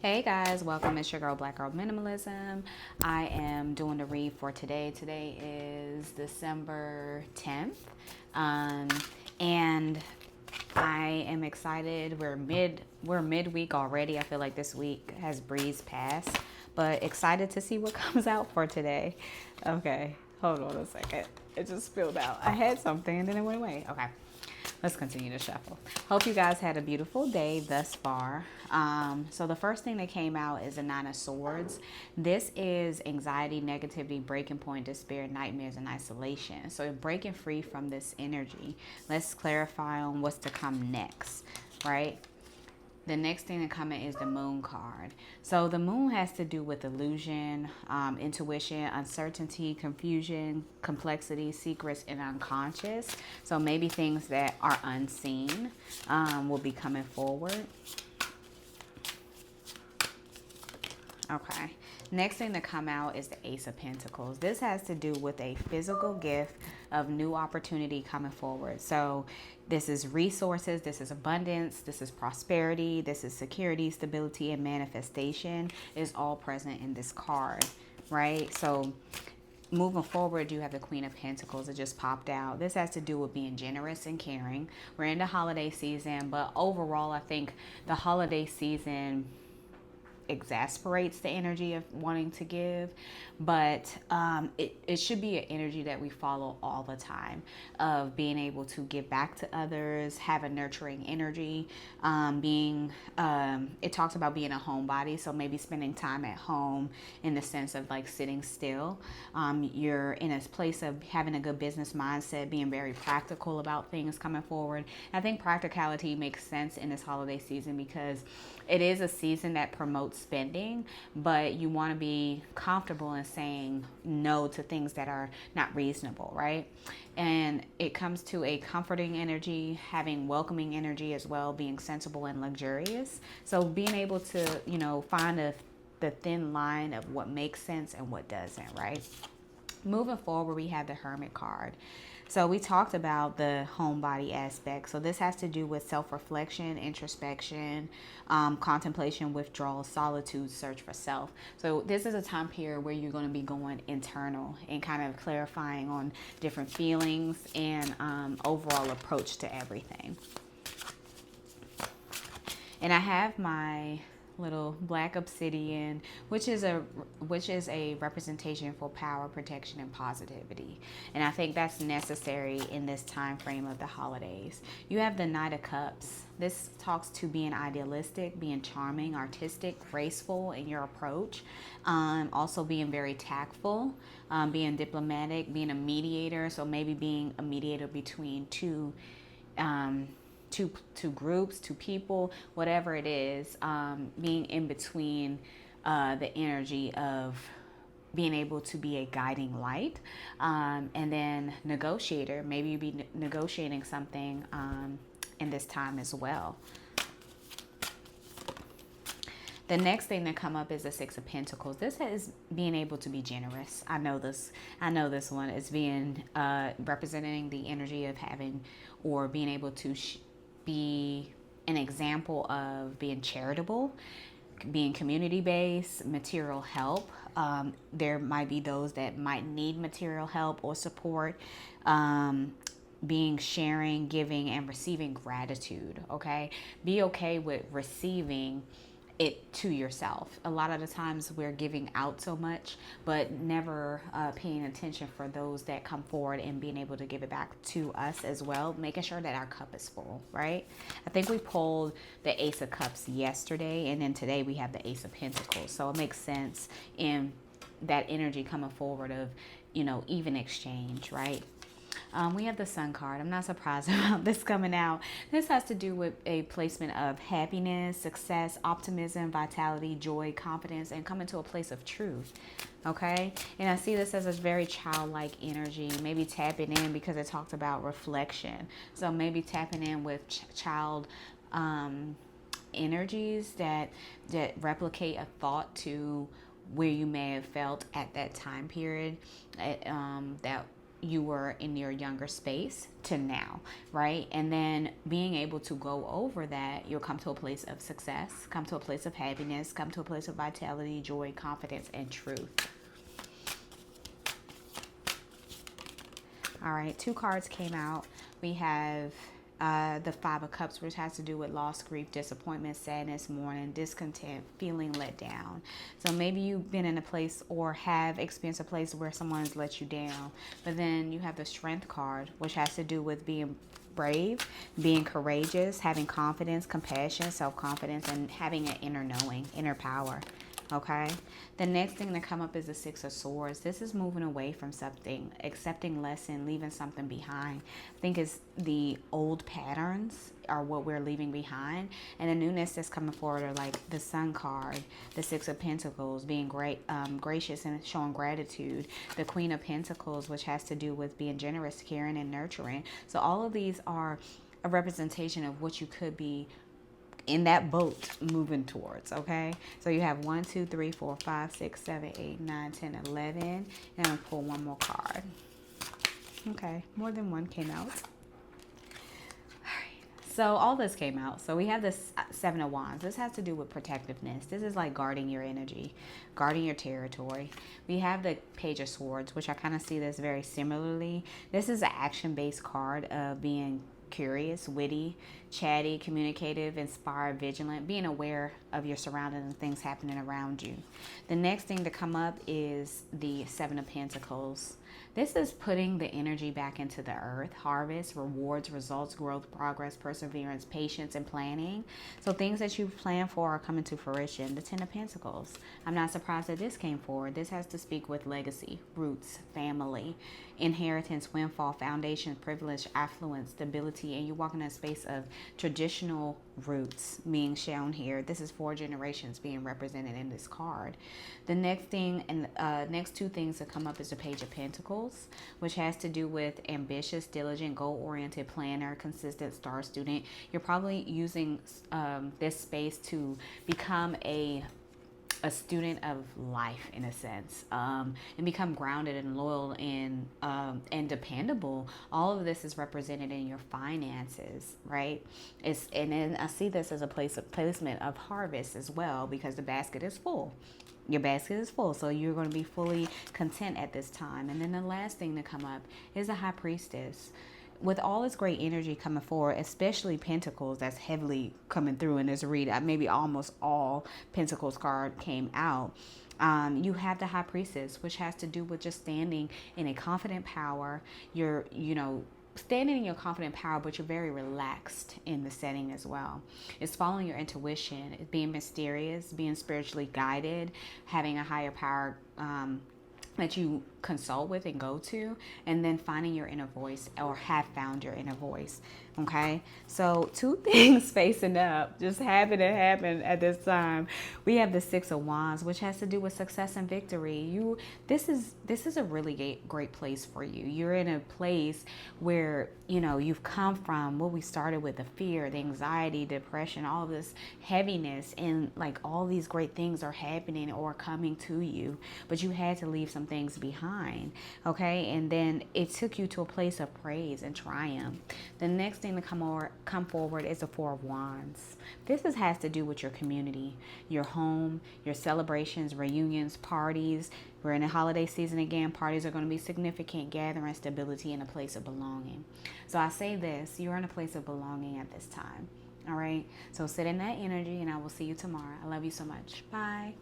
Hey guys, welcome. It's your girl, Black Girl Minimalism. I am doing the read for today. Today is December 10th. Um, and I am excited. We're midweek already. I feel like this week has breezed past, but excited to see what comes out for today. Okay, hold on a second. It just spilled out. I had something and then it went away. Okay. Let's continue to shuffle. Hope you guys had a beautiful day thus far. So the first thing that came out is the Nine of Swords. This is anxiety, negativity, breaking point, despair, nightmares, and isolation. So breaking free from this energy. Let's clarify on what's to come next, right? The next thing to come in is the Moon card. So the Moon has to do with illusion, intuition, uncertainty, confusion, complexity, secrets, and unconscious. So maybe things that are unseen will be coming forward. Okay. Next thing to come out is the Ace of Pentacles. This has to do with a physical gift of new opportunity coming forward. So this is resources, this is abundance, this is prosperity, this is security, stability, and manifestation is all present in this card, right? So moving forward, you have the Queen of Pentacles that just popped out. This has to do with being generous and caring. We're in the holiday season, but overall, I think the holiday season exasperates the energy of wanting to give, but it should be an energy that we follow all the time, of being able to give back to others, have a nurturing energy, it talks about being a homebody, so maybe spending time at home in the sense of like sitting still. You're in a place of having a good business mindset, being very practical about things coming forward. I think practicality makes sense in this holiday season because it is a season that promotes spending, but you want to be comfortable in saying no to things that are not reasonable, right? And it comes to a comforting energy, having welcoming energy as well, being sensible and luxurious. So being able to, find the thin line of what makes sense and what doesn't, right? Moving forward, we have the Hermit card. So we talked about the homebody aspect. So this has to do with self-reflection, introspection, contemplation, withdrawal, solitude, search for self. So this is a time period where you're going to be going internal and kind of clarifying on different feelings and overall approach to everything. And I have my little black obsidian, which is a representation for power, protection, and positivity. And I think that's necessary in this time frame of the holidays. You have the Knight of Cups. This talks to being idealistic, being charming, artistic, graceful in your approach, also being very tactful, being diplomatic, being a mediator. So maybe being a mediator between two groups, two people, whatever it is, being in between the energy of being able to be a guiding light, and then negotiator. Maybe you be negotiating something in this time as well. The next thing that come up is the Six of Pentacles. This is being able to be generous. I know this one is being representing the energy of having or being able to be an example of being charitable, being community based, material help. There might be those that might need material help or support. Being sharing, giving, and receiving gratitude. Okay, be okay with receiving it to yourself. A lot of the times we're giving out so much, but never paying attention for those that come forward and being able to give it back to us as well, making sure that our cup is full, right? I think we pulled the Ace of Cups yesterday, and then today we have the Ace of Pentacles. So it makes sense in that energy coming forward of, even exchange, right? We have the Sun card. I'm not surprised about this coming out. This has to do with a placement of happiness, success, optimism, vitality, joy, confidence, and coming to a place of truth. Okay? And I see this as a very childlike energy, maybe tapping in because it talks about reflection. So maybe tapping in with child energies that replicate a thought to where you may have felt at that time period, that you were in your younger space to now, right? And then being able to go over that, you'll come to a place of success, come to a place of happiness, come to a place of vitality, joy, confidence, and truth. All right, 2 cards came out. We have the Five of Cups, which has to do with loss, grief, disappointment, sadness, mourning, discontent, feeling let down. So maybe you've been in a place or have experienced a place where someone has let you down. But then you have the Strength card, which has to do with being brave, being courageous, having confidence, compassion, self-confidence, and having an inner knowing, inner power. Okay, the next thing to come up is the Six of Swords. This is moving away from something, accepting lesson, leaving something behind. I think it's the old patterns are what we're leaving behind, and the newness that's coming forward are like the Sun card, the Six of Pentacles, being gracious and showing gratitude, the Queen of Pentacles, which has to do with being generous, caring, and nurturing. So all of these are a representation of what you could be in that boat moving towards. Okay, so you have 1, 2, 3, 4, 5, 6, 7, 8, 9, 10, 11, and I'll pull one more card. Okay, more than one came out. So all this came out. So we have this Seven of Wands. This has to do with protectiveness. This is like guarding your energy, guarding your territory. We have the Page of Swords, which I kind of see this very similarly. This is an action-based card of being curious, witty, chatty, communicative, inspired, vigilant, being aware of your surroundings and things happening around you. The next thing to come up is the Seven of Pentacles. This is putting the energy back into the earth, harvest, rewards, results, growth, progress, perseverance, patience, and planning. So things that you've planned for are coming to fruition. The Ten of Pentacles. I'm not surprised that this came forward. This has to speak with legacy, roots, family, inheritance, windfall, foundation, privilege, affluence, stability, and you're walking in a space of traditional roots being shown here. This is 4 generations being represented in this card. The next thing and next 2 things that come up is the Page of Pentacles, which has to do with ambitious, diligent, goal-oriented planner, consistent star student. You're probably using this space to become a student of life in a sense, and become grounded and loyal and dependable. All of this is represented in your finances, right? And then I see this as a placement of harvest as well, because the basket is full. Your basket is full, so you're going to be fully content at this time. And then the last thing to come up is a High Priestess. With all this great energy coming forward, especially Pentacles, that's heavily coming through in this read. Maybe almost all Pentacles card came out. You have the High Priestess, which has to do with just standing in a confident power. You're, standing in your confident power, but you're very relaxed in the setting as well. It's following your intuition. It's being mysterious, being spiritually guided, having a higher power that you consult with and go to, and then finding your inner voice, or have found your inner voice. Okay, so 2 things facing up just happen to happen at this time. We have the Six of Wands, which has to do with success and victory. This is a really great place for you. You're in a place where you've come from what we started with, the fear, the anxiety, depression, all of this heaviness, and like all these great things are happening or coming to you, but you had to leave some things behind. Okay, and then it took you to a place of praise and triumph. The next thing to come forward is the Four of Wands. This has to do with your community, your home, your celebrations, reunions, parties. We're in a holiday season again. Parties are going to be significant, gathering, stability, and a place of belonging. So I say this, you're in a place of belonging at this time. All right, so sit in that energy, and I will see you tomorrow. I love you so much. Bye.